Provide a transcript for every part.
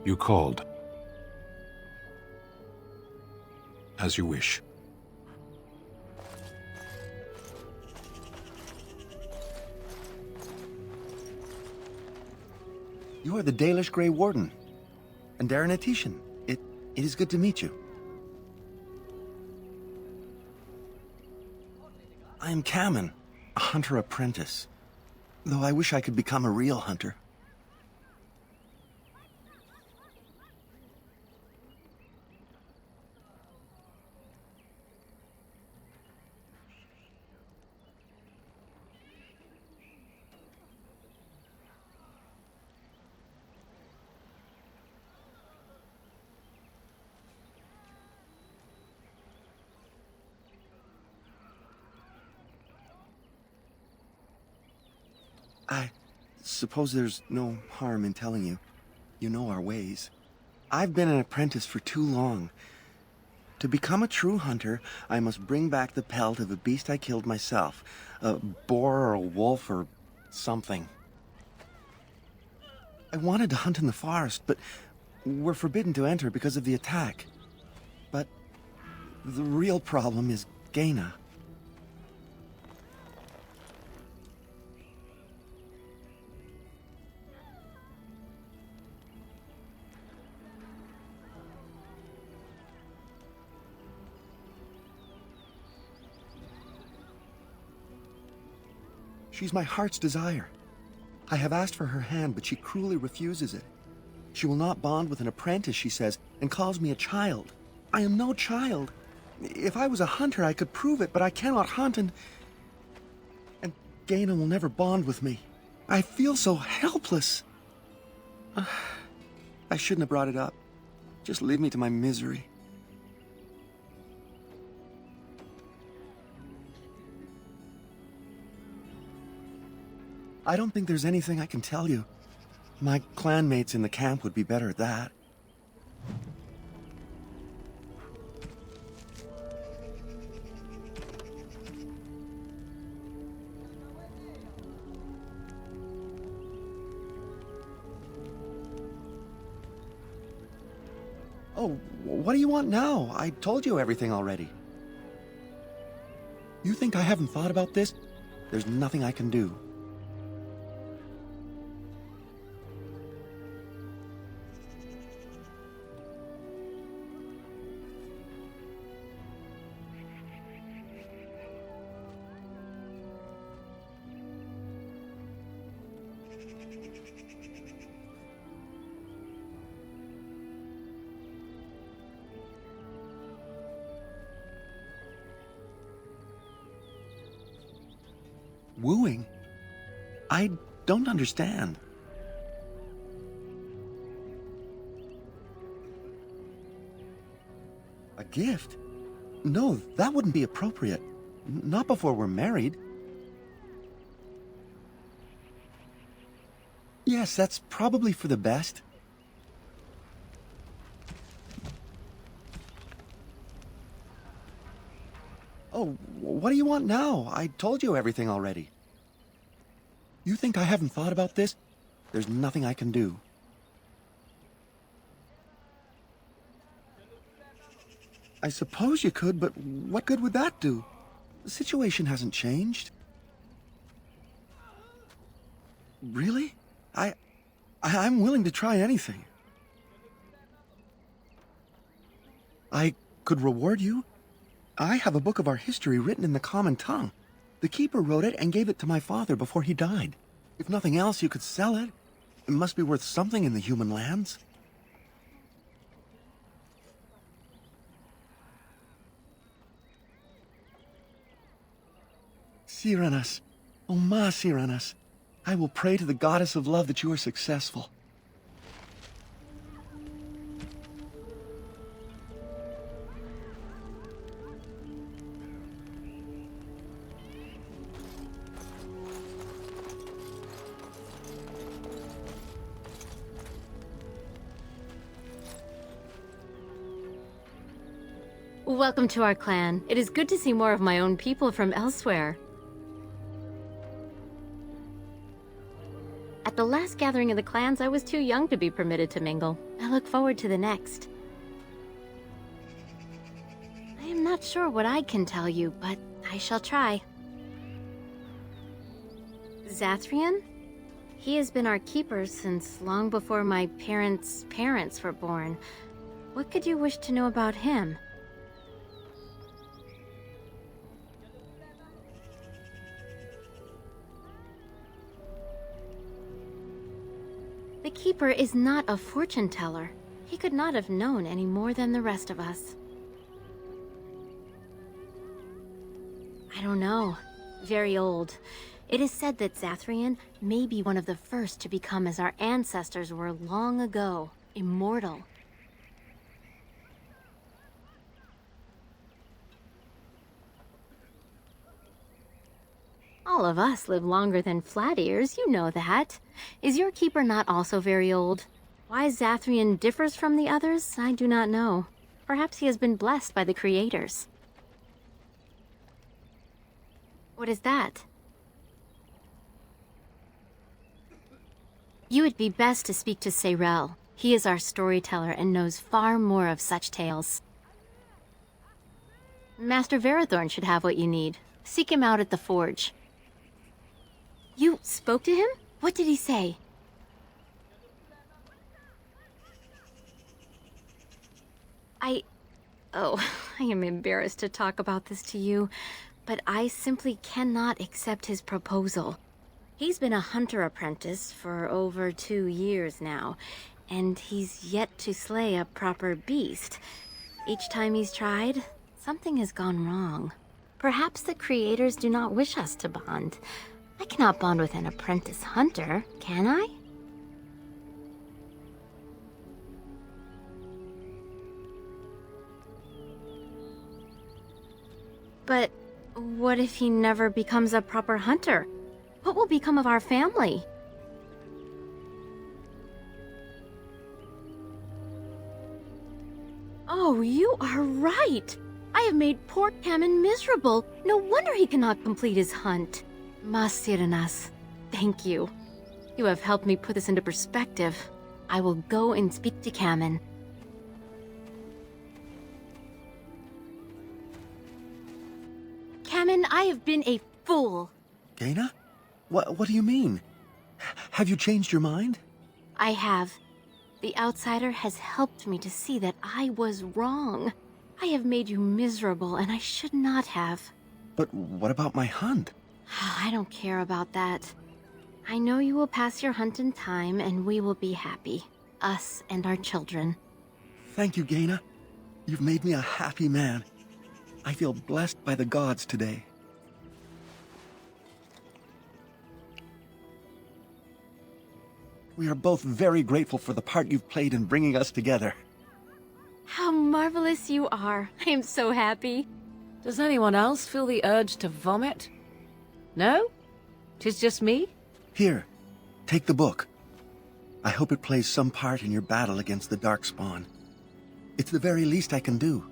You called. As you wish. You are the Dalish Grey Warden. And Darren Atishan. It is good to meet you. I am Kamen, a hunter apprentice. Though I wish I could become a real hunter. I suppose there's no harm in telling you. You know our ways. I've been an apprentice for too long. To become a true hunter, I must bring back the pelt of a beast I killed myself. A boar or a wolf or something. I wanted to hunt in the forest, but we're forbidden to enter because of the attack. But the real problem is Gaina. She's my heart's desire. I have asked for her hand, but she cruelly refuses it. She will not bond with an apprentice, she says, and calls me a child. I am no child. If I was a hunter, I could prove it, but I cannot hunt, and Gaina will never bond with me. I feel so helpless. I shouldn't have brought it up. Just leave me to my misery. I don't think there's anything I can tell you. My clanmates in the camp would be better at that. Oh, what do you want now? I told you everything already. You think I haven't thought about this? There's nothing I can do. Wooing? I don't understand. A gift? No, that wouldn't be appropriate. Not before we're married. Yes, that's probably for the best. Oh, what do you want now? I told you everything already. You think I haven't thought about this? There's nothing I can do. I suppose you could, but what good would that do? The situation hasn't changed. Really? I'm willing to try anything. I could reward you. I have a book of our history written in the common tongue. The keeper wrote it and gave it to my father before he died. If nothing else, you could sell it. It must be worth something in the human lands. Cyranas, oh ma Cyranas, I will pray to the goddess of love that you are successful. Welcome to our clan. It is good to see more of my own people from elsewhere. At the last gathering of the clans, I was too young to be permitted to mingle. I look forward to the next. I am not sure what I can tell you, but I shall try. Zathrian? He has been our keeper since long before my parents' parents were born. What could you wish to know about him? The keeper is not a fortune teller. He could not have known any more than the rest of us. I don't know. Very old. It is said that Zathrian may be one of the first to become as our ancestors were long ago, immortal. All of us live longer than flat ears, you know that. Is your keeper not also very old? Why Zathrian differs from the others, I do not know. Perhaps he has been blessed by the creators. What is that? You would be best to speak to Seyrel. He is our storyteller and knows far more of such tales. Master Verathorn should have what you need. Seek him out at the forge. You spoke to him? What did he say? Oh, I am embarrassed to talk about this to you, but I simply cannot accept his proposal. He's been a hunter apprentice for over 2 years now, and he's yet to slay a proper beast. Each time he's tried, something has gone wrong. Perhaps the creators do not wish us to bond. I cannot bond with an apprentice hunter, can I? But what if he never becomes a proper hunter? What will become of our family? Oh, you are right! I have made poor Kamen miserable. No wonder he cannot complete his hunt. Masiranas, thank you. You have helped me put this into perspective. I will go and speak to Kamen. Kamen, I have been a fool. Gaina? What do you mean? Have you changed your mind? I have. The outsider has helped me to see that I was wrong. I have made you miserable, and I should not have. But what about my hunt? I don't care about that. I know you will pass your hunt in time, and we will be happy. Us and our children. Thank you, Gaina. You've made me a happy man. I feel blessed by the gods today. We are both very grateful for the part you've played in bringing us together. How marvelous you are. I am so happy. Does anyone else feel the urge to vomit? No? 'Tis just me? Here, take the book. I hope it plays some part in your battle against the Darkspawn. It's the very least I can do.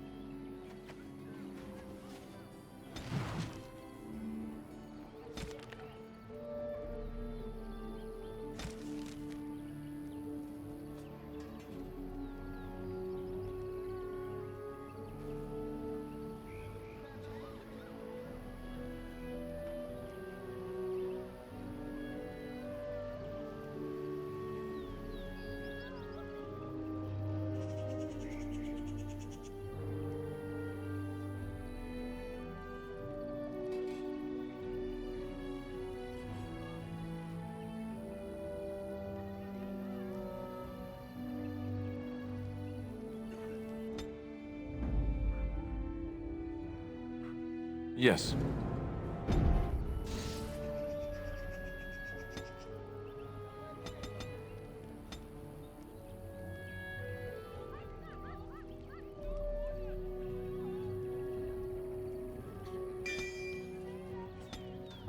Yes.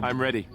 I'm ready.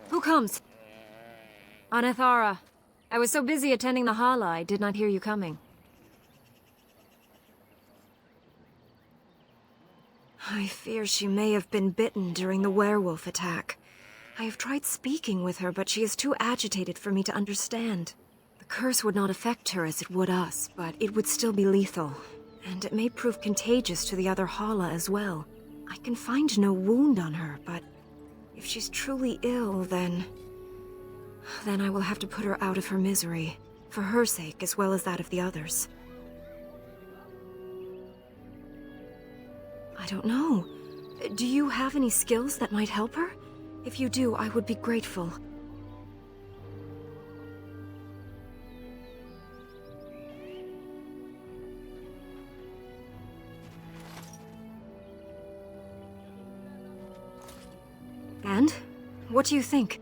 Who comes? Anathara. I was so busy attending the Hala, I did not hear you coming. I fear she may have been bitten during the werewolf attack. I have tried speaking with her, but she is too agitated for me to understand. The curse would not affect her as it would us, but it would still be lethal. And it may prove contagious to the other Hala as well. I can find no wound on her, but if she's truly ill, then I will have to put her out of her misery, for her sake as well as that of the others. I don't know. Do you have any skills that might help her? If you do, I would be grateful. And? What do you think?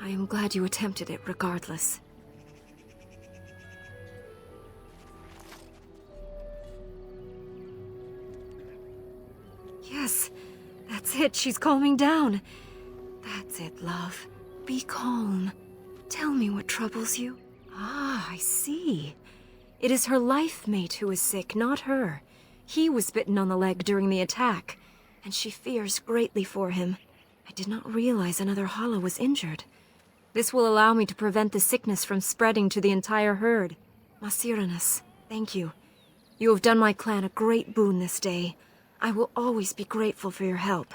I am glad you attempted it regardless. Yes, that's it. She's calming down. That's it, love. Be calm. Tell me what troubles you. Ah, I see. It is her life mate who is sick, not her. He was bitten on the leg during the attack, and she fears greatly for him. I did not realize another Hala was injured. This will allow me to prevent the sickness from spreading to the entire herd. Masiranus, thank you. You have done my clan a great boon this day. I will always be grateful for your help.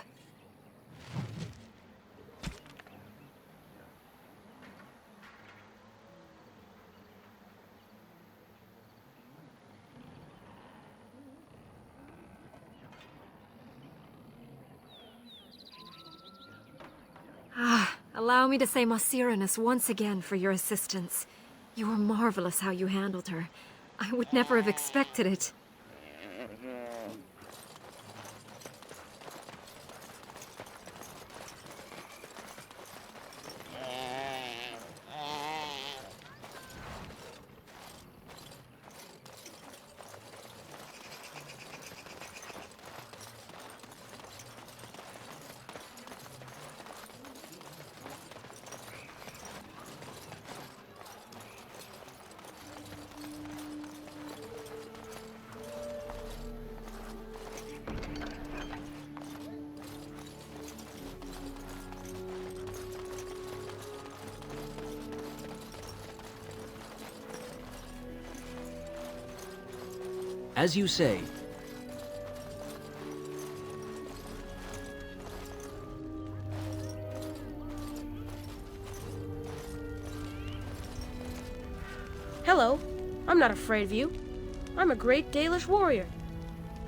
Allow me to say Masiranus once again for your assistance. You were marvelous how you handled her. I would never have expected it. As you say. Hello. I'm not afraid of you. I'm a great Dalish warrior.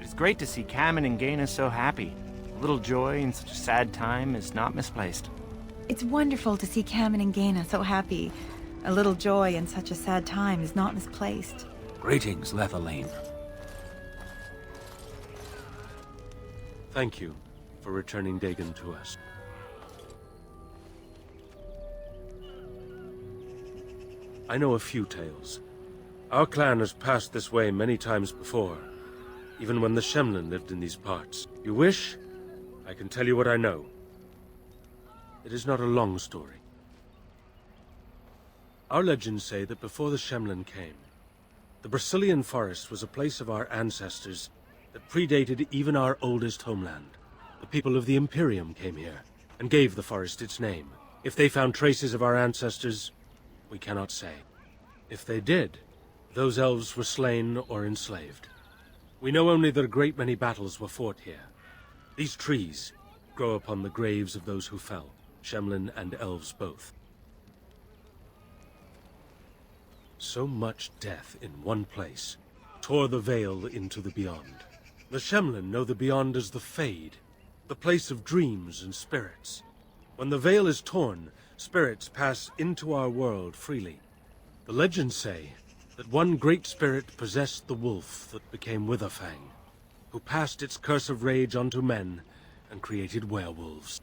It's great to see Cameron and Gaina so happy. A little joy in such a sad time is not misplaced. It's wonderful to see Cameron and Gaina so happy. A little joy in such a sad time is not misplaced. Greetings, Lethalane. Thank you for returning Dagon to us. I know a few tales. Our clan has passed this way many times before, even when the Shemlin lived in these parts. You wish? I can tell you what I know. It is not a long story. Our legends say that before the Shemlin came, the Brecilian forest was a place of our ancestors that predated even our oldest homeland. The people of the Imperium came here, and gave the forest its name. If they found traces of our ancestors, we cannot say. If they did, Those elves were slain or enslaved. We know only that a great many battles were fought here. These trees grow upon the graves of those who fell, Shemlin and elves both. So much death in one place tore the veil into the beyond. The Shemlin know the beyond as the Fade, the place of dreams and spirits. When the veil is torn, spirits pass into our world freely. The legends say that one great spirit possessed the wolf that became Witherfang, who passed its curse of rage onto men and created werewolves.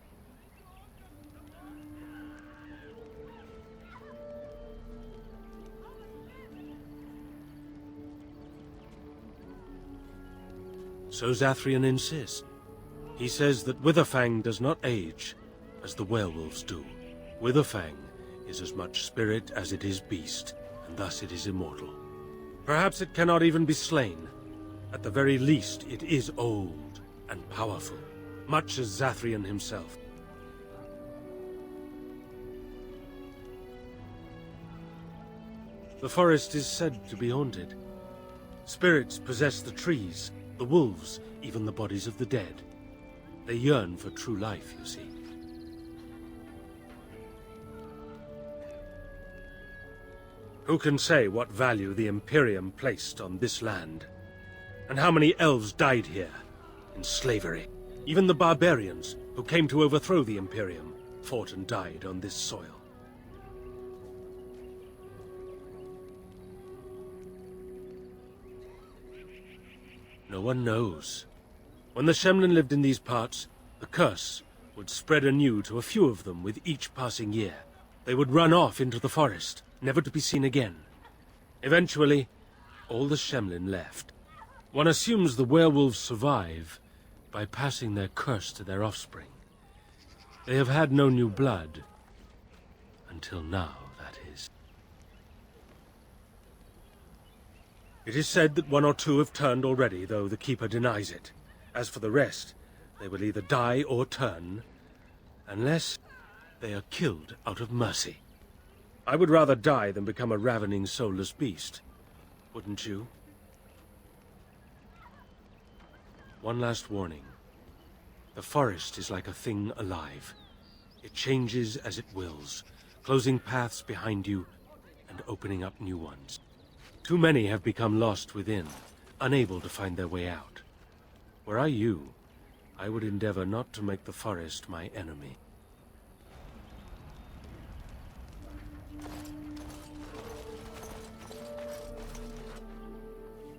So Zathrian insists. He says that Witherfang does not age as the werewolves do. Witherfang is as much spirit as it is beast, and thus it is immortal. Perhaps it cannot even be slain. At the very least, it is old and powerful, much as Zathrian himself. The forest is said to be haunted. Spirits possess the trees, the wolves, even the bodies of the dead. They yearn for true life, you see. Who can say what value the Imperium placed on this land? And how many elves died here, in slavery? Even the barbarians, who came to overthrow the Imperium, fought and died on this soil. No one knows. When the Shemlin lived in these parts, the curse would spread anew to a few of them with each passing year. They would run off into the forest, never to be seen again. Eventually, all the Shemlin left. One assumes the werewolves survive by passing their curse to their offspring. They have had no new blood. Until now, that is. It is said that one or two have turned already, though the Keeper denies it. As for the rest, they will either die or turn, unless they are killed out of mercy. I would rather die than become a ravening, soulless beast. Wouldn't you? One last warning. The forest is like a thing alive. It changes as it wills, closing paths behind you and opening up new ones. Too many have become lost within, unable to find their way out. Were I you, I would endeavor not to make the forest my enemy.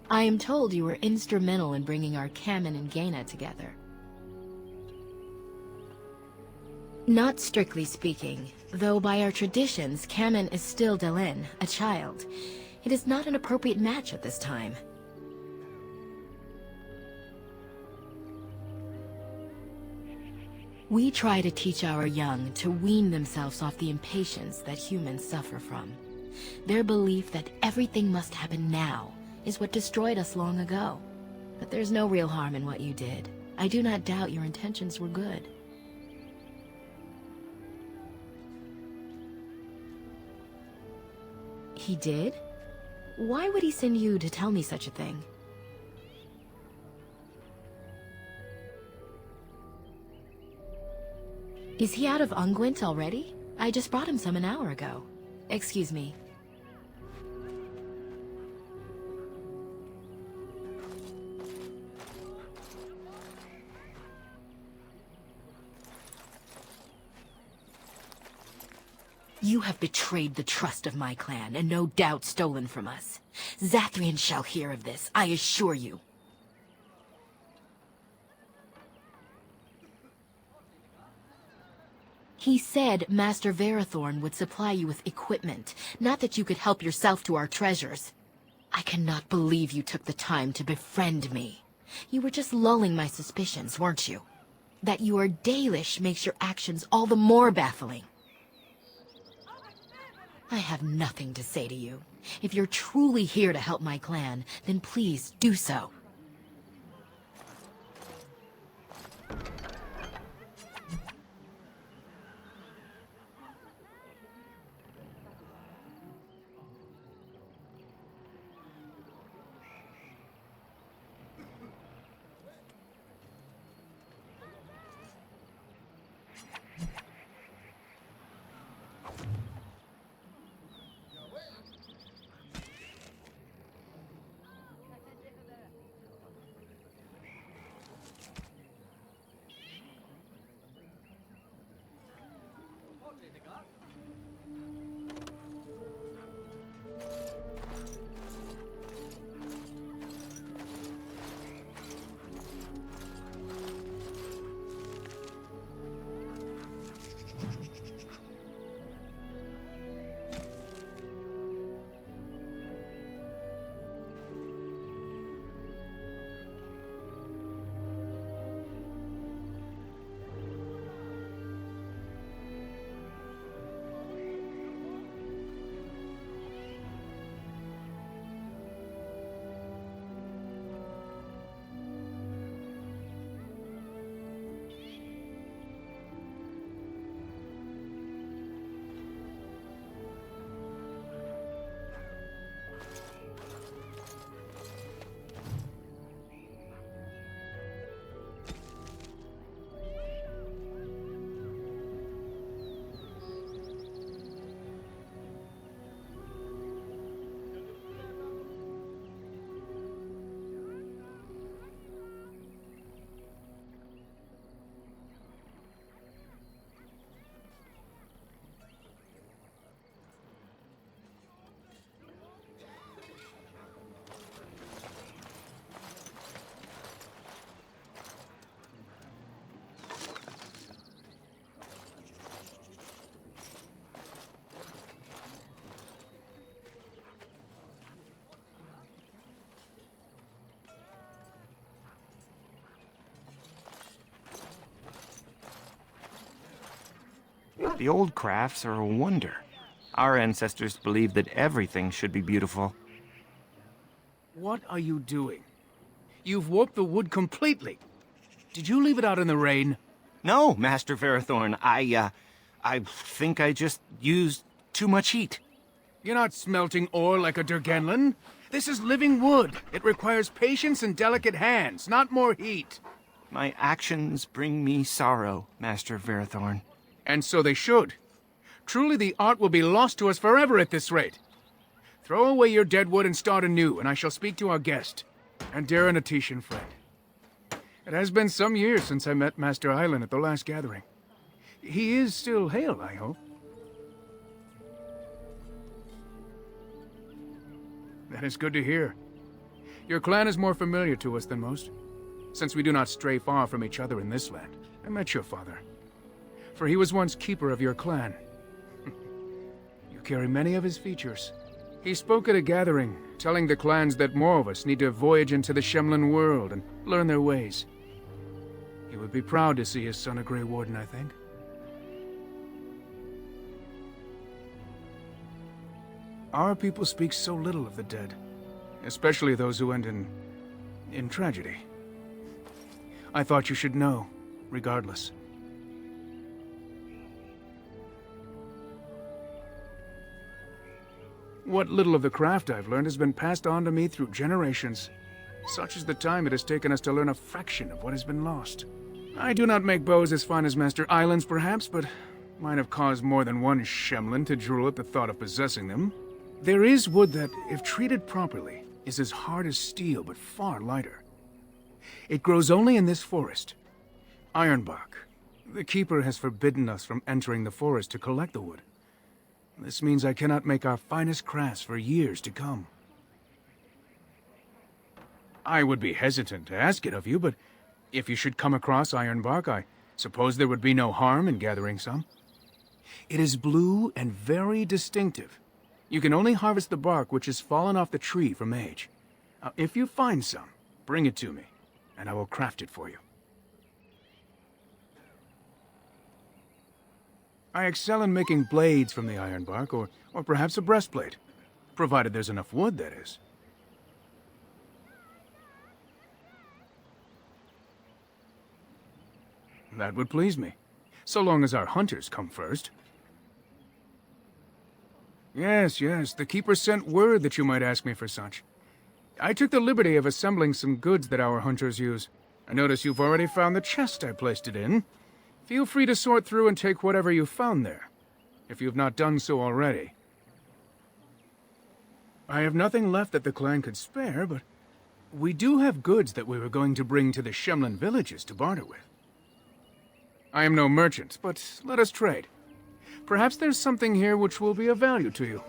I am told you were instrumental in bringing our Kamen and Gaina together. Not strictly speaking, though by our traditions, Kamen is still Delin, a child. It is not an appropriate match at this time. We try to teach our young to wean themselves off the impatience that humans suffer from. Their belief that everything must happen now is what destroyed us long ago. But there's no real harm in what you did. I do not doubt your intentions were good. He did? Why would he send you to tell me such a thing? Is he out of unguent already? I just brought him some an hour ago. Excuse me. You have betrayed the trust of my clan, and no doubt stolen from us. Zathrian shall hear of this, I assure you. He said Master Verathorn would supply you with equipment, not that you could help yourself to our treasures. I cannot believe you took the time to befriend me. You were just lulling my suspicions, weren't you? That you are Dalish makes your actions all the more baffling. I have nothing to say to you. If you're truly here to help my clan, then please do so. The old crafts are a wonder. Our ancestors believed that everything should be beautiful. What are you doing? You've warped the wood completely. Did you leave it out in the rain? No, Master Verathorn, I think I just used too much heat. You're not smelting ore like a Durgenlin. This is living wood. It requires patience and delicate hands, not more heat. My actions bring me sorrow, Master Verathorn. And so they should. Truly the art will be lost to us forever at this rate. Throw away your dead wood and start anew, and I shall speak to our guest, and Darren Atishan friend. It has been some years since I met Master Island at the last gathering. He is still hale, I hope. That is good to hear. Your clan is more familiar to us than most, since we do not stray far from each other in this land. I met your father, for he was once keeper of your clan. You carry many of his features. He spoke at a gathering, telling the clans that more of us need to voyage into the Shemlin world and learn their ways. He would be proud to see his son a Grey Warden, I think. Our people speak so little of the dead, especially those who end in tragedy. I thought you should know, regardless. What little of the craft I've learned has been passed on to me through generations. Such is the time it has taken us to learn a fraction of what has been lost. I do not make bows as fine as Master Island's, perhaps, but might have caused more than one Shemlin to drool at the thought of possessing them. There is wood that, if treated properly, is as hard as steel, but far lighter. It grows only in this forest. Ironbark. The Keeper has forbidden us from entering the forest to collect the wood. This means I cannot make our finest crafts for years to come. I would be hesitant to ask it of you, but if you should come across ironbark, I suppose there would be no harm in gathering some. It is blue and very distinctive. You can only harvest the bark which has fallen off the tree from age. If you find some, bring it to me, and I will craft it for you. I excel in making blades from the ironbark, or perhaps a breastplate. Provided there's enough wood, that is. That would please me, so long as our hunters come first. Yes, the Keeper sent word that you might ask me for such. I took the liberty of assembling some goods that our hunters use. I notice you've already found the chest I placed it in. Feel free to sort through and take whatever you found there, if you have not done so already. I have nothing left that the clan could spare, but we do have goods that we were going to bring to the Shemlin villages to barter with. I am no merchant, but let us trade. Perhaps there's something here which will be of value to you.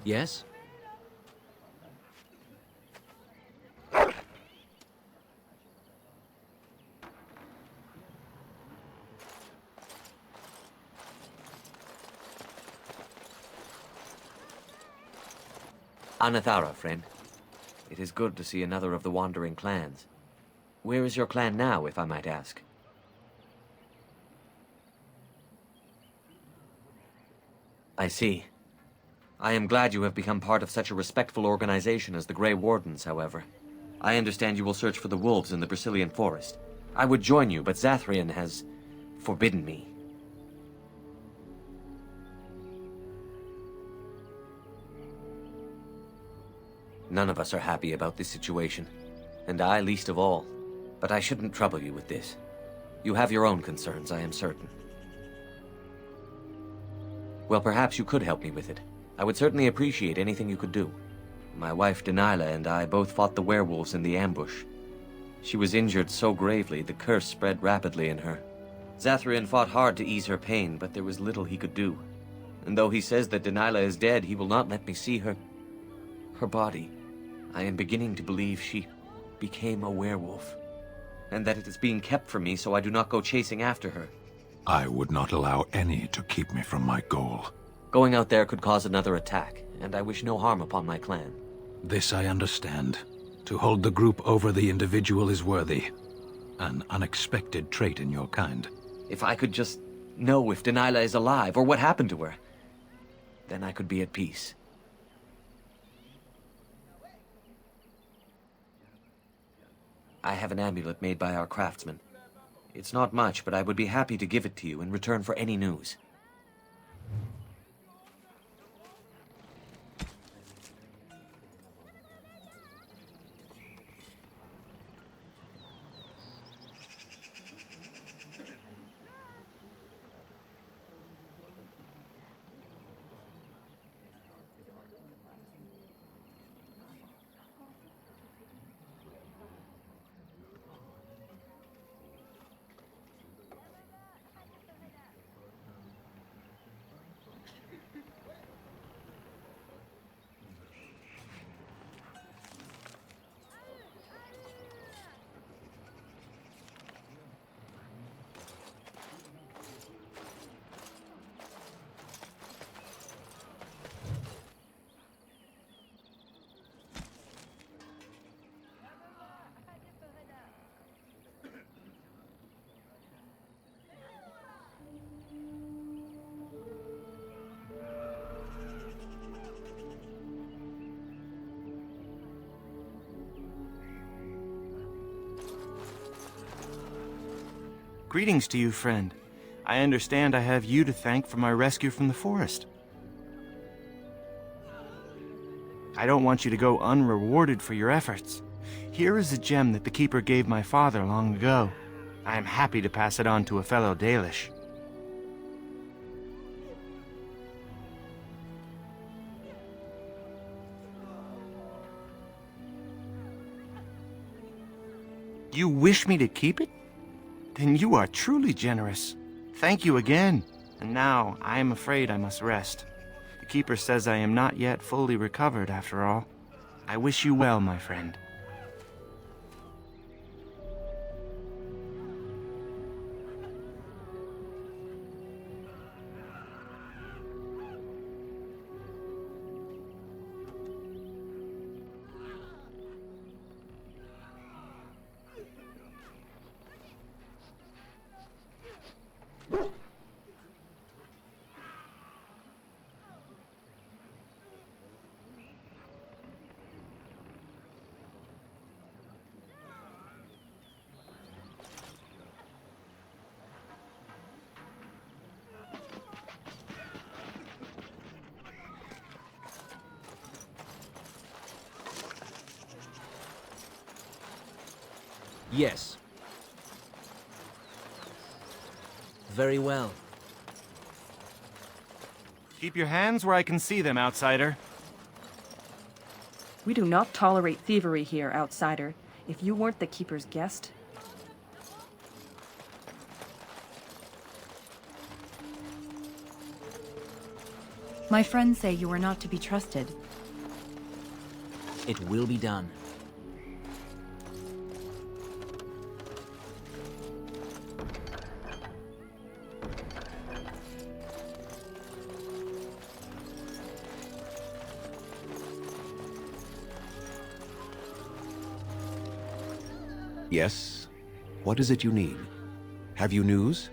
Yes? Anathara, friend. It is good to see another of the wandering clans. Where is your clan now, if I might ask? I see. I am glad you have become part of such a respectful organization as the Grey Wardens, however. I understand you will search for the wolves in the Brecilian forest. I would join you, but Zathrian has forbidden me. None of us are happy about this situation, and I least of all. But I shouldn't trouble you with this. You have your own concerns, I am certain. Well, perhaps you could help me with it. I would certainly appreciate anything you could do. My wife Denilah and I both fought the werewolves in the ambush. She was injured so gravely, the curse spread rapidly in her. Zathrian fought hard to ease her pain, but there was little he could do. And though he says that Denilah is dead, he will not let me see her body. I am beginning to believe she became a werewolf, and that it is being kept from me so I do not go chasing after her. I would not allow any to keep me from my goal. Going out there could cause another attack, and I wish no harm upon my clan. This I understand. To hold the group over the individual is worthy. An unexpected trait in your kind. If I could just know if Denilah is alive, or what happened to her, then I could be at peace. I have an amulet made by our craftsman. It's not much, but I would be happy to give it to you in return for any news. Greetings to you, friend. I understand I have you to thank for my rescue from the forest. I don't want you to go unrewarded for your efforts. Here is a gem that the Keeper gave my father long ago. I am happy to pass it on to a fellow Dalish. You wish me to keep it? Then you are truly generous. Thank you again. And now, I am afraid I must rest. The Keeper says I am not yet fully recovered after all. I wish you well, my friend. Yes. Very well. Keep your hands where I can see them, outsider. We do not tolerate thievery here, outsider. If you weren't the Keeper's guest... My friends say you are not to be trusted. It will be done. Yes? What is it you need? Have you news?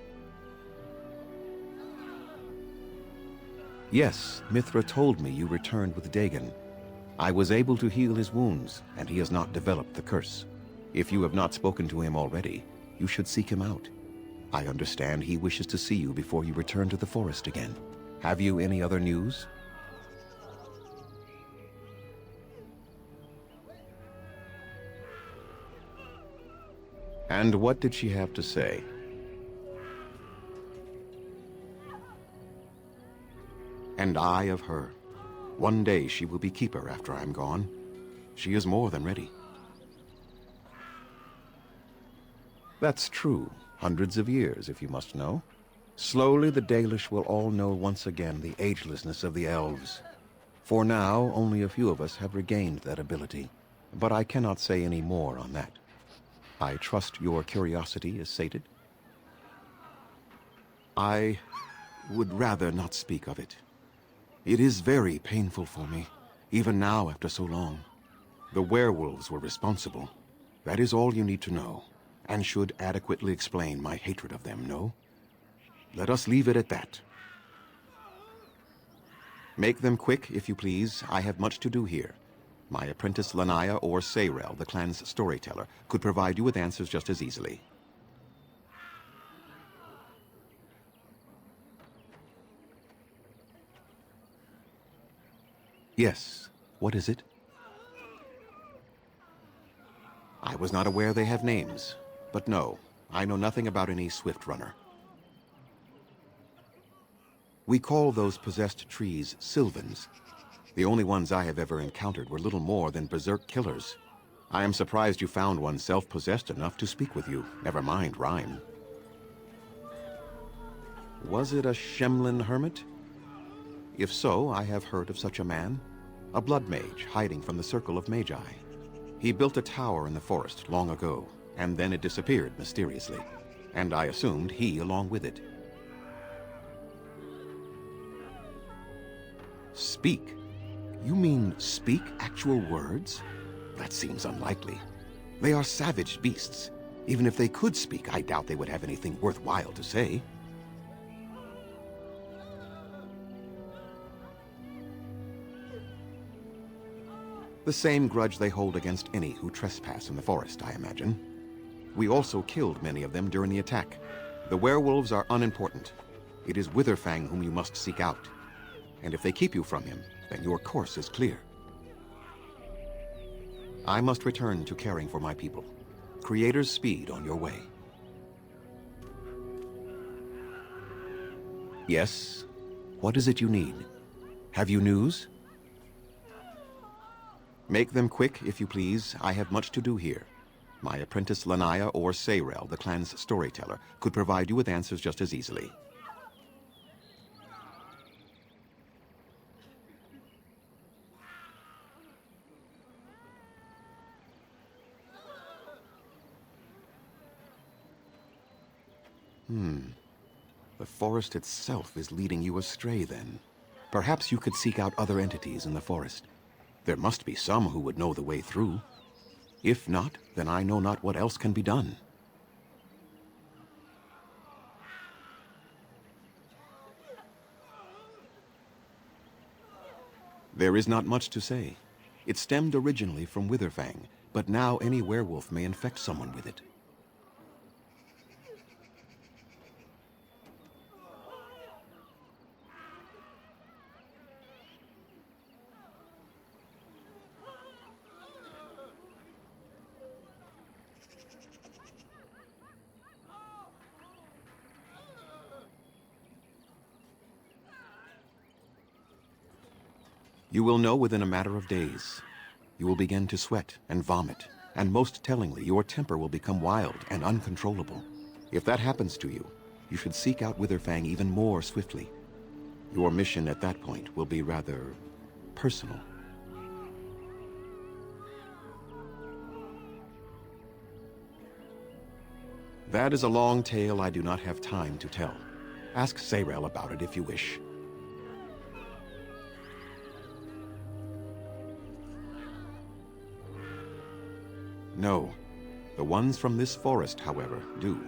Yes, Mithra told me you returned with Dagon. I was able to heal his wounds, and he has not developed the curse. If you have not spoken to him already, you should seek him out. I understand he wishes to see you before you return to the forest again. Have you any other news? And what did she have to say? And I of her. One day she will be keeper after I'm gone. She is more than ready. That's true. Hundreds of years, if you must know. Slowly the Dalish will all know once again the agelessness of the elves. For now, only a few of us have regained that ability. But I cannot say any more on that. I trust your curiosity is sated. I would rather not speak of it. It is very painful for me, even now after so long. The werewolves were responsible. That is all you need to know, and should adequately explain my hatred of them, no? Let us leave it at that. Make them quick, if you please. I have much to do here. My apprentice Lanaya or Sayrel, the clan's storyteller, could provide you with answers just as easily. Yes. What is it? I was not aware they have names. But no, I know nothing about any swift runner. We call those possessed trees Sylvans. The only ones I have ever encountered were little more than berserk killers. I am surprised you found one self-possessed enough to speak with you, never mind rhyme. Was it a Shemlin hermit? If so, I have heard of such a man. A blood mage hiding from the circle of magi. He built a tower in the forest long ago, and then it disappeared mysteriously. And I assumed he along with it. Speak? You mean speak actual words? That seems unlikely. They are savage beasts. Even if they could speak, I doubt they would have anything worthwhile to say. The same grudge they hold against any who trespass in the forest, I imagine. We also killed many of them during the attack. The werewolves are unimportant. It is Witherfang whom you must seek out. And if they keep you from him, then your course is clear. I must return to caring for my people. Creator's speed on your way. Yes? What is it you need? Have you news? Make them quick, if you please. I have much to do here. My apprentice Lanaya or Sayrel, the clan's storyteller, could provide you with answers just as easily. The forest itself is leading you astray, then. Perhaps you could seek out other entities in the forest. There must be some who would know the way through. If not, then I know not what else can be done. There is not much to say. It stemmed originally from Witherfang, but now any werewolf may infect someone with it. You will know within a matter of days. You will begin to sweat and vomit, and most tellingly, your temper will become wild and uncontrollable. If that happens to you, you should seek out Witherfang even more swiftly. Your mission at that point will be rather personal. That is a long tale I do not have time to tell. Ask Sayrel about it if you wish. No. The ones from this forest, however, do.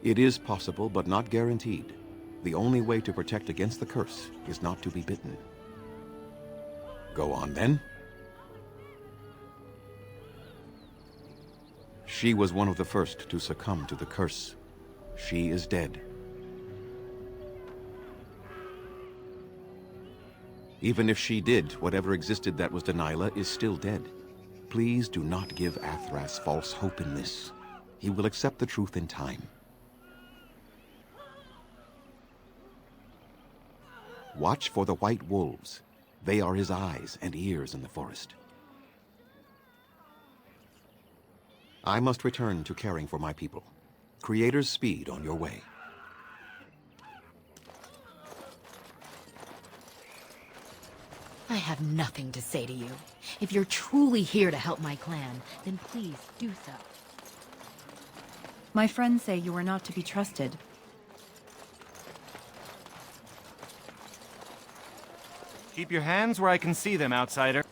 It is possible, but not guaranteed. The only way to protect against the curse is not to be bitten. Go on, then. She was one of the first to succumb to the curse. She is dead. Even if she did, whatever existed that was Delilah is still dead. Please do not give Athras false hope in this. He will accept the truth in time. Watch for the white wolves. They are his eyes and ears in the forest. I must return to caring for my people. Creator's speed on your way. I have nothing to say to you. If you're truly here to help my clan, then please do so. My friends say you are not to be trusted. Keep your hands where I can see them, outsider.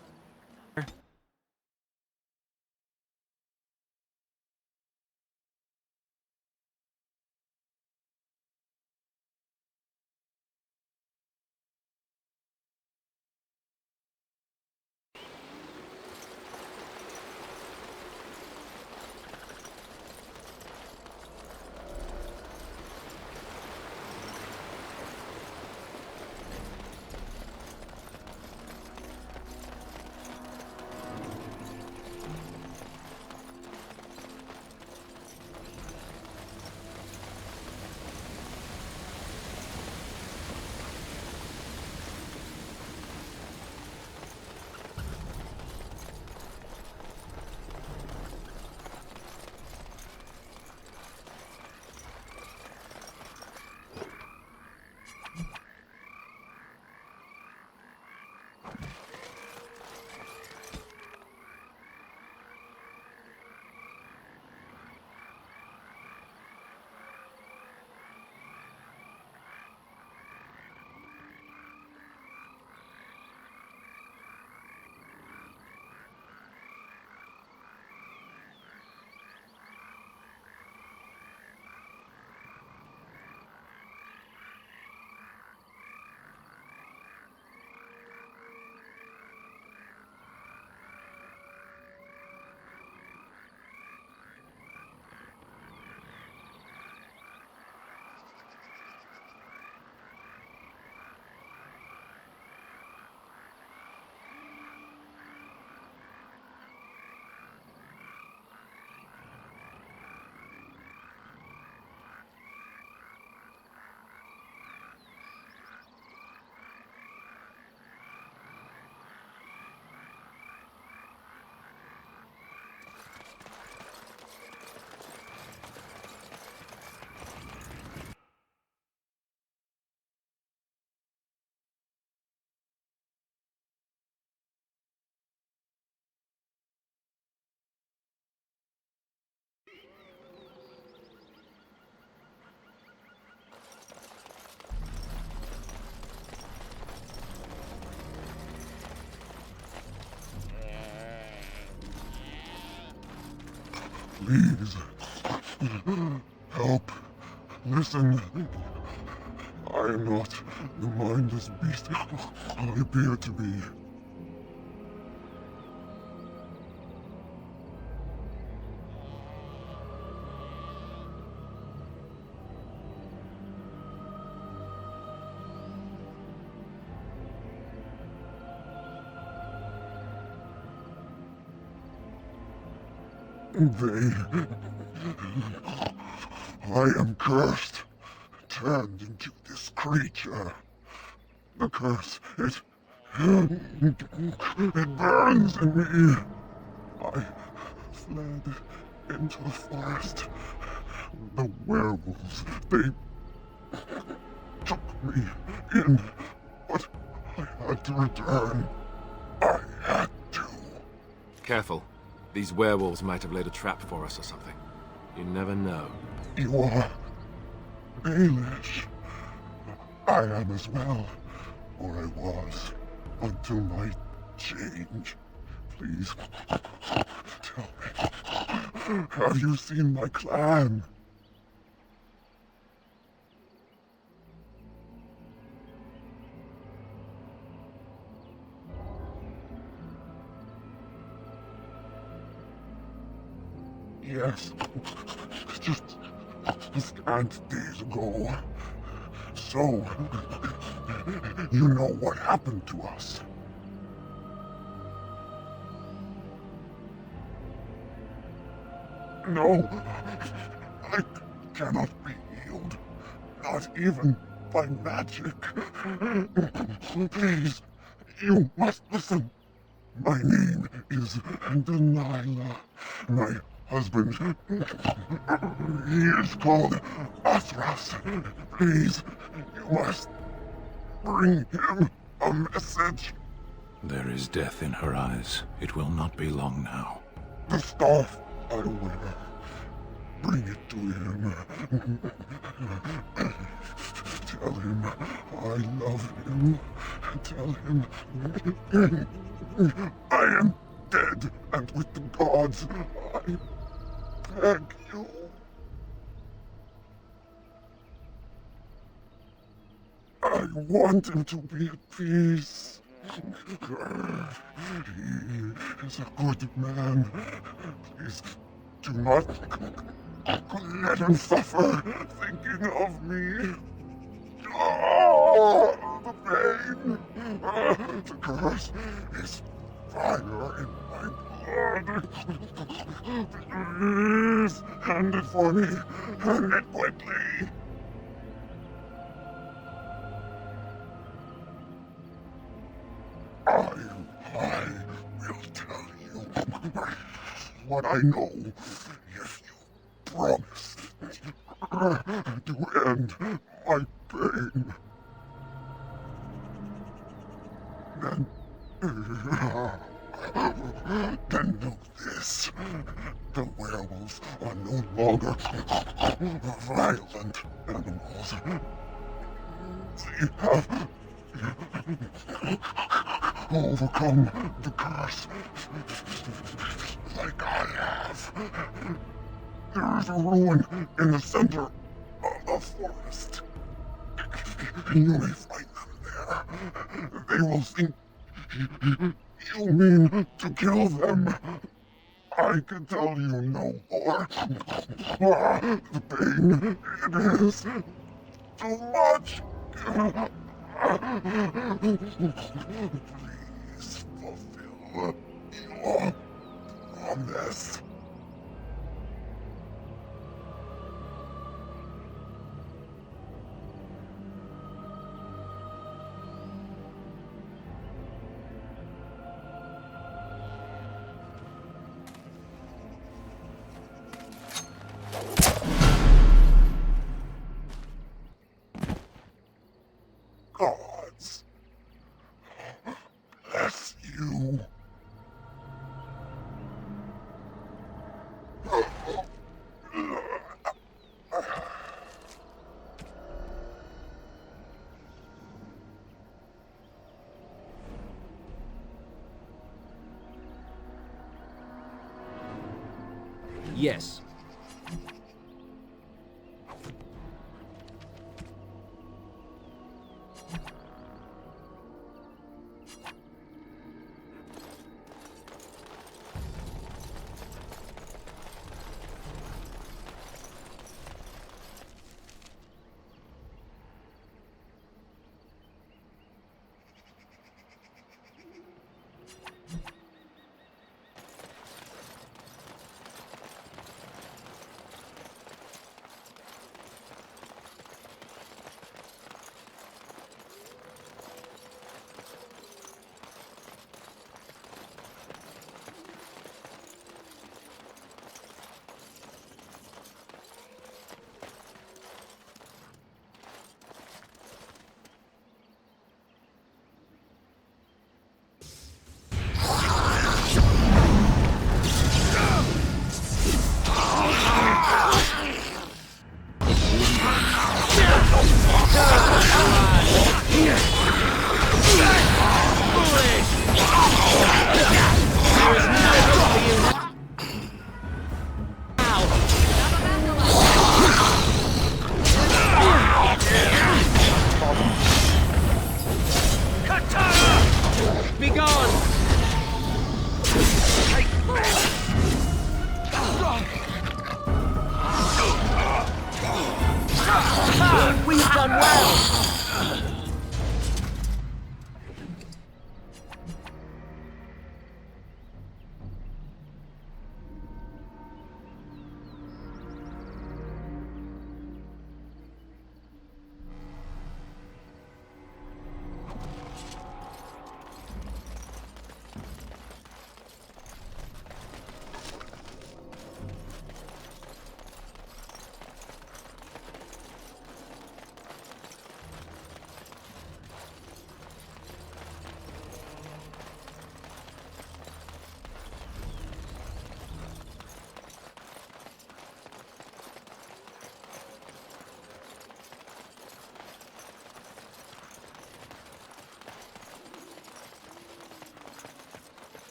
Please, help, listen. I am not the mindless beast I appear to be. I am cursed, turned into this creature. The curse, it burns in me. I fled into the forest. The werewolves, they took me in, but I had to return. I had to. Careful. These werewolves might have laid a trap for us or something. You never know. You are Baelish. I I am as well, or I was, until my change. Please, tell me, have you seen my clan? Yes, just a scant days ago. So, you know what happened to us. No, I cannot be healed, not even by magic. Please, you must listen. My name is Delilah. My husband, he is called Athras. Please, you must bring him a message. There is death in her eyes. It will not be long now. The staff I wear. Bring it to him. Tell him I love him. Tell him I am dead, and with the gods, I beg you. I want him to be at peace. He is a good man. Please do not let him suffer thinking of me. Oh, the pain. The curse is fire in my blood. Please, hand it for me. Hand it quickly. I will tell you what I know if you promise to end my pain. Then know this. The werewolves are no longer violent animals. They have overcome the curse like I have. There is a ruin in the center of the forest. You may find them there. They will think you mean to kill them. I can tell you no more. The pain, it is too much. Please fulfill your promise. Gods, bless you. Yes.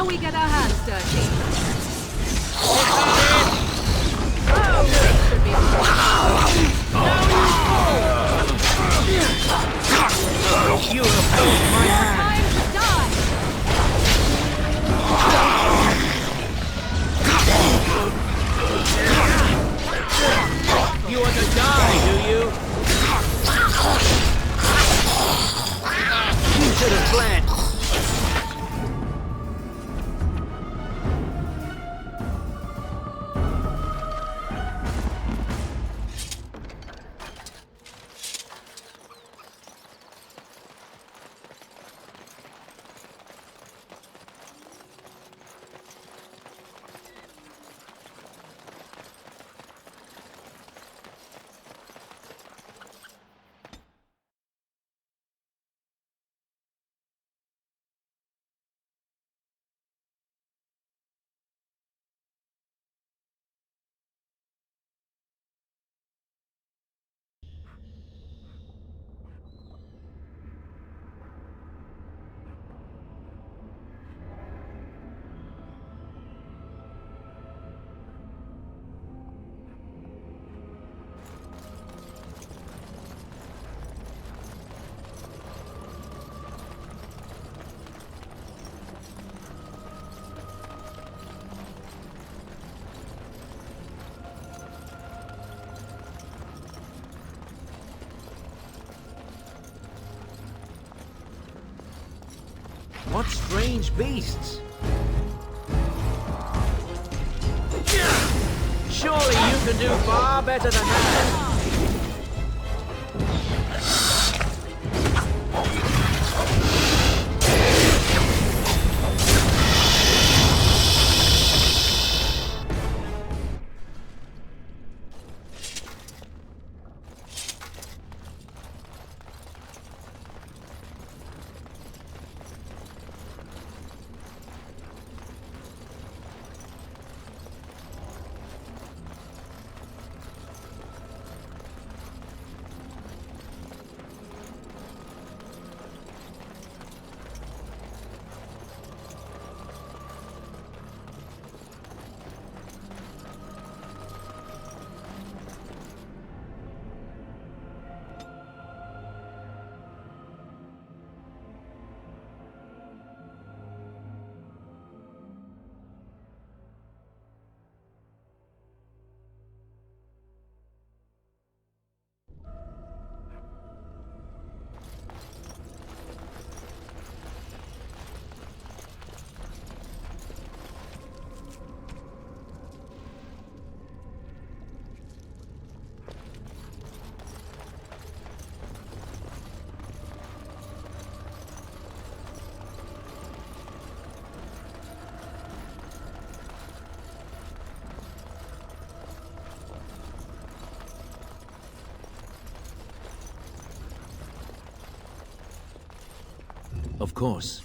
Now we get our hands dirty. You have held my hand. You want to die, do you? You should have fled. What strange beasts? Surely you can do far better than that. Of course.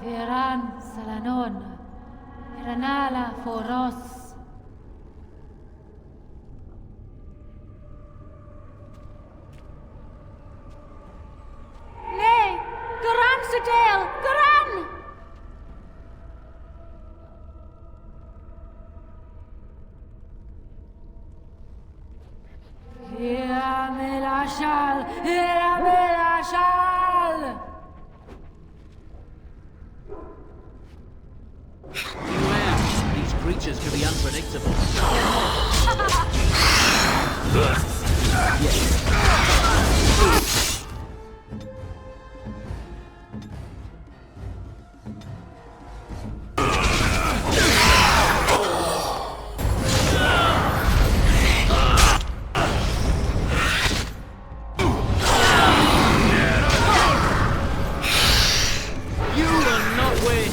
Veran Salanon, Ranala Foros. Nay, Garan Sudale, Garan! Hiamelashal, Hiamelashal! Beware, these creatures can be unpredictable. You will not win.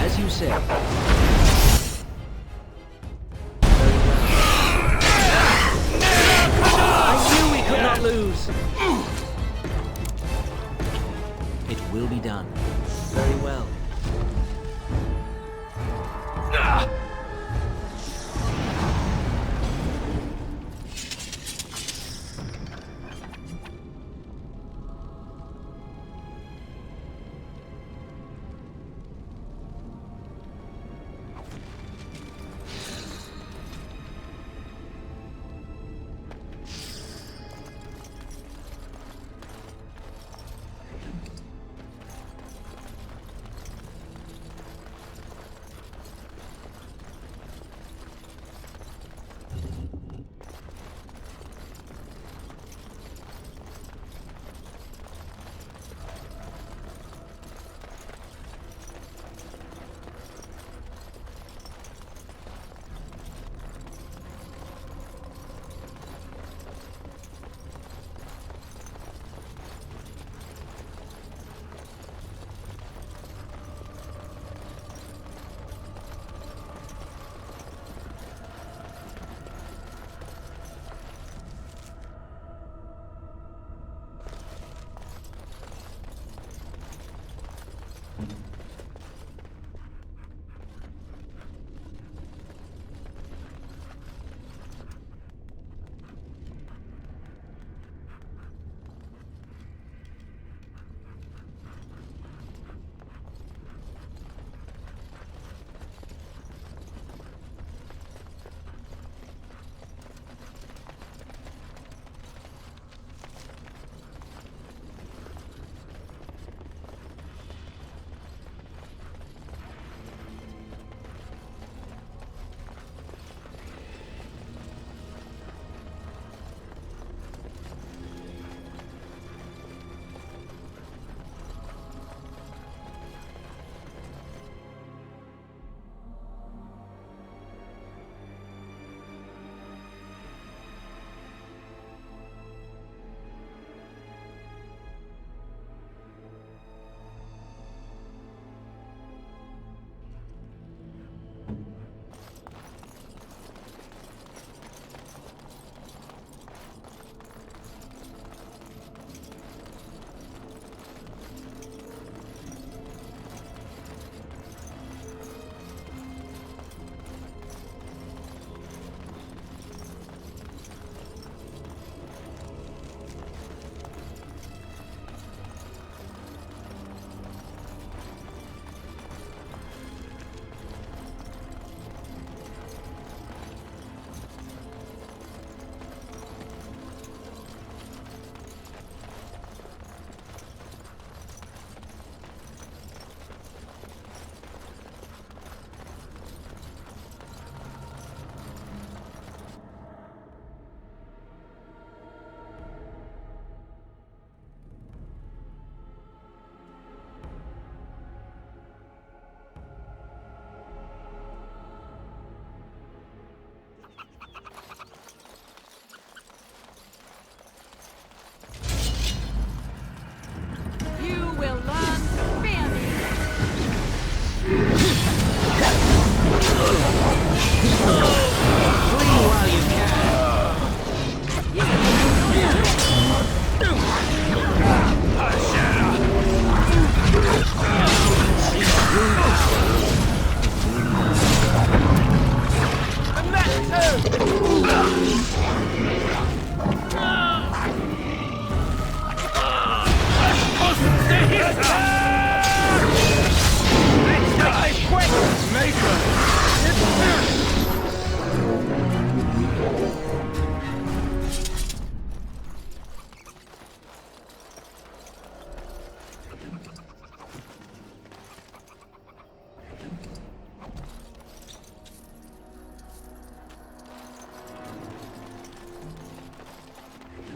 As you said. I knew we could not lose. It will be done. Very well.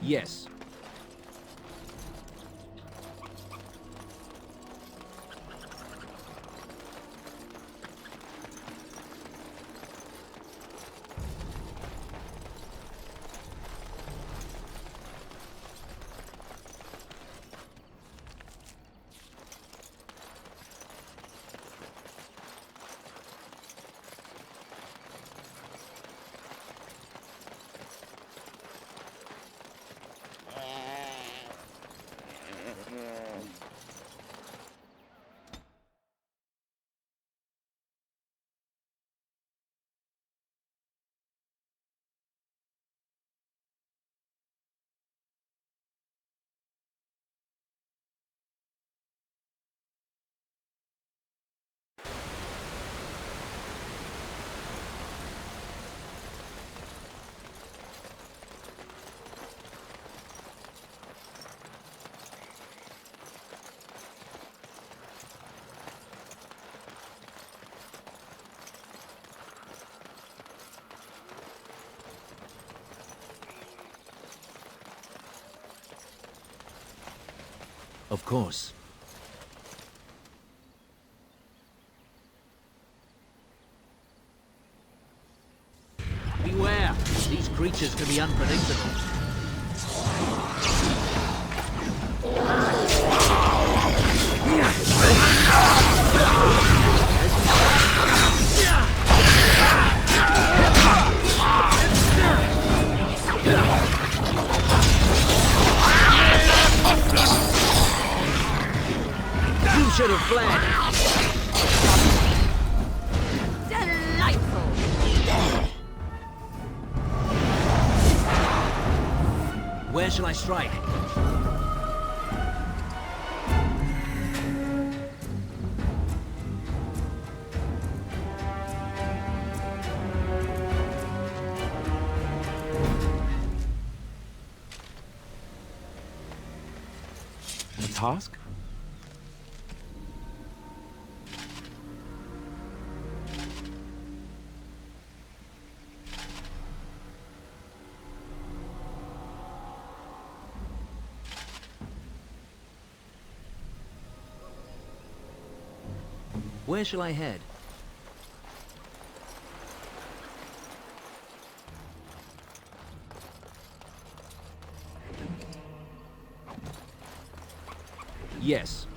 Yes. Of course. Beware! These creatures can be unpredictable. You should have fled. Delightful! Where shall I strike? The task? Where shall I head? Yes.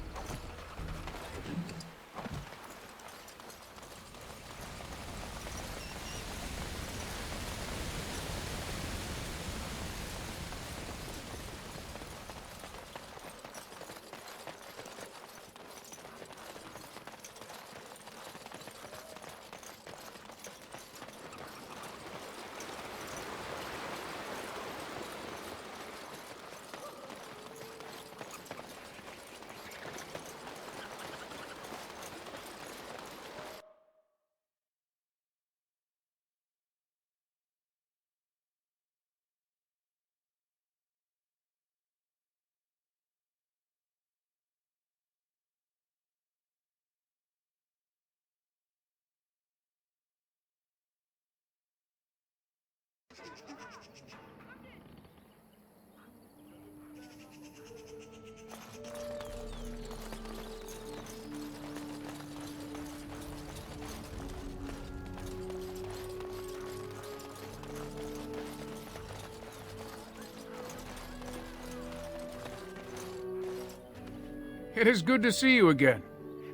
It is good to see you again.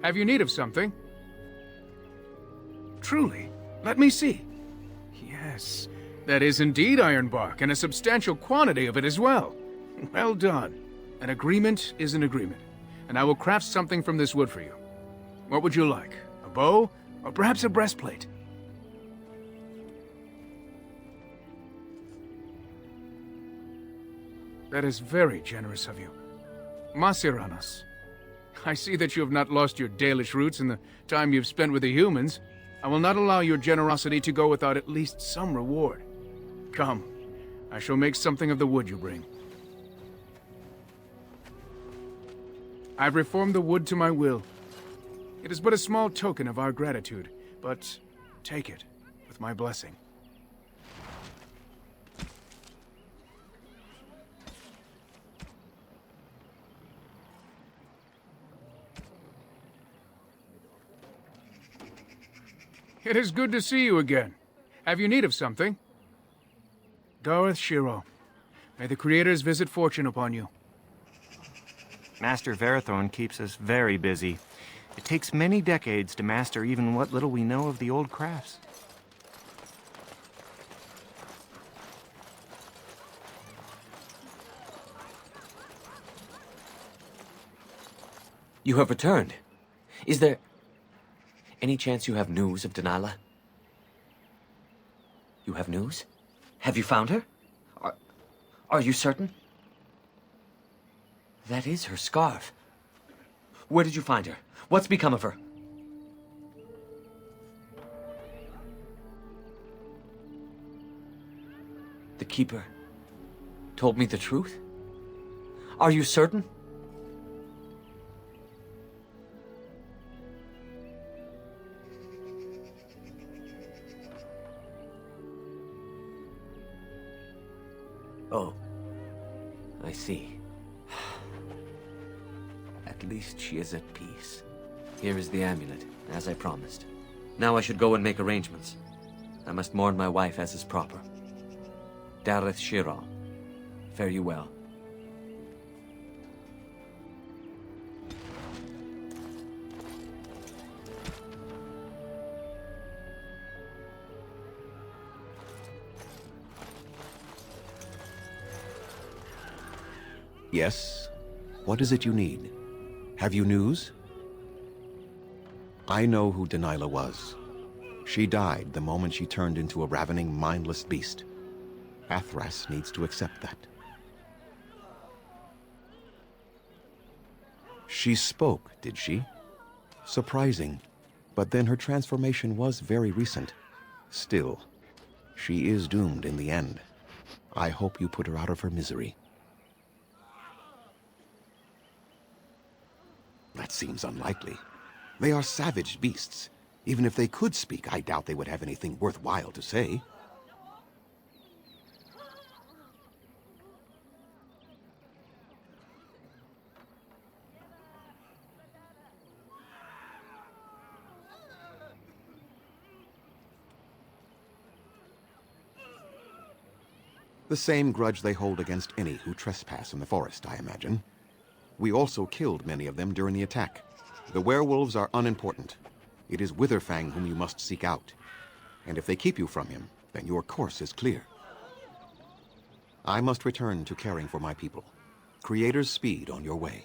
Have you need of something? Truly? Let me see. Yes, that is indeed ironbark, and a substantial quantity of it as well. Well done. An agreement is an agreement, and I will craft something from this wood for you. What would you like? A bow, or perhaps a breastplate? That is very generous of you. Masiranas. I see that you have not lost your Dalish roots in the time you've spent with the humans. I will not allow your generosity to go without at least some reward. Come, I shall make something of the wood you bring. I've reformed the wood to my will. It is but a small token of our gratitude, but take it with my blessing. It is good to see you again. Have you need of something? Dareth Shiro, may the Creators visit fortune upon you. Master Verathorn keeps us very busy. It takes many decades to master even what little we know of the old crafts. You have returned. Is there any chance you have news of Delilah? You have news? Have you found her? Are you certain? That is her scarf. Where did you find her? What's become of her? The Keeper told me the truth? Are you certain? Oh, I see. At least she is at peace. Here is the amulet, as I promised. Now I should go and make arrangements. I must mourn my wife as is proper. Dareth Shiro, fare you well. Yes? What is it you need? Have you news? I know who Delilah was. She died the moment she turned into a ravening, mindless beast. Athras needs to accept that. She spoke, did she? Surprising. But then her transformation was very recent. Still, she is doomed in the end. I hope you put her out of her misery. That seems unlikely. They are savage beasts. Even if they could speak, I doubt they would have anything worthwhile to say. The same grudge they hold against any who trespass in the forest, I imagine. We also killed many of them during the attack. The werewolves are unimportant. It is Witherfang whom you must seek out. And if they keep you from him, then your course is clear. I must return to caring for my people. Creator's speed on your way.